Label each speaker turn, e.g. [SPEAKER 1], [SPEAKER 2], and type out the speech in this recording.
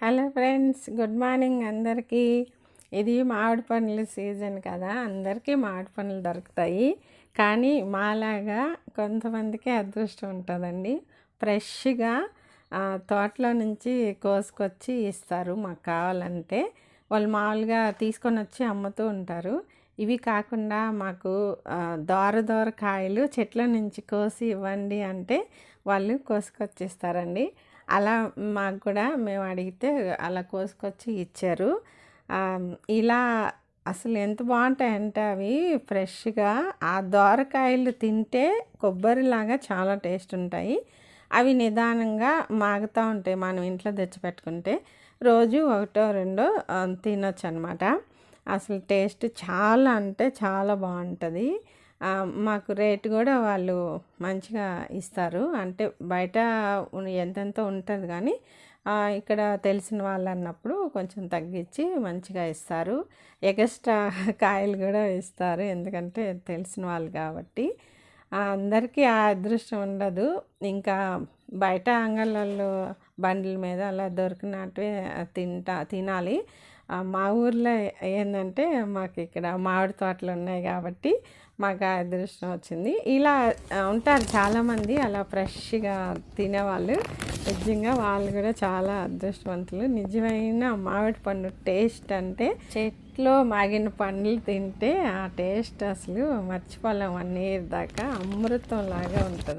[SPEAKER 1] Hello friends, good morning అందరికీ. ఇది మామిడి పండ్ల సీజన్ కదా, అందరికీ మామిడి పండ్లు దొరుకుతాయి. కానీ మాలాగా కొంతమందికి అదృష్టం ఉంటుందండి. ఫ్రెష్గా తోటలో నుంచి కోసుకొచ్చి ఇస్తారు. మాకు కావాలంటే వాళ్ళు మామూలుగా తీసుకొని వచ్చి అమ్ముతూ ఉంటారు. ఇవి కాకుండా మాకు దోర కాయలు చెట్ల నుంచి కోసి ఇవ్వండి అంటే వాళ్ళు కోసుకొచ్చిస్తారండి. అలా మాకు కూడా మేము అడిగితే అలా కోసుకొచ్చి ఇచ్చారు. ఇలా అసలు ఎంత బాగుంటాయంటే అవి ఫ్రెష్గా ఆ దోరకాయలు తింటే కొబ్బరిలాగా చాలా టేస్ట్ ఉంటాయి. అవి నిదానంగా మాగుతూ ఉంటాయి. మనం ఇంట్లో తెచ్చిపెట్టుకుంటే రోజు ఒకటో రెండో తినొచ్చు అనమాట. అసలు టేస్ట్ చాలా అంటే చాలా బాగుంటుంది. మాకు రేటు కూడా వాళ్ళు మంచిగా ఇస్తారు. అంటే బయట ఎంతెంతో ఉంటుంది కానీ ఇక్కడ తెలిసిన వాళ్ళు అన్నప్పుడు కొంచెం తగ్గించి మంచిగా ఇస్తారు. ఎక్స్ట్రా కాయలు కూడా ఇస్తారు, ఎందుకంటే తెలిసిన వాళ్ళు కాబట్టి. అందరికీ ఆ అదృష్టం ఉండదు. ఇంకా బయట అంగళ్ళల్లో బండ్ల మీద అలా దొరికినట్టే తినాలి. మా ఊర్లో ఏంటంటే మాకు ఇక్కడ మామిడి తోటలు ఉన్నాయి కాబట్టి మాకు ఆ అదృష్టం వచ్చింది. ఇలా ఉంటారు చాలామంది అలా ఫ్రెష్గా తినేవాళ్ళు. నిజంగా వాళ్ళు కూడా చాలా అదృష్టవంతులు. నిజమైన మామిడి పండు టేస్ట్ అంటే చెట్లో మాగిన పండ్లు తింటే ఆ టేస్ట్ అసలు మర్చిపోలేం. 1 year దాకా అమృతం లాగా ఉంటుంది.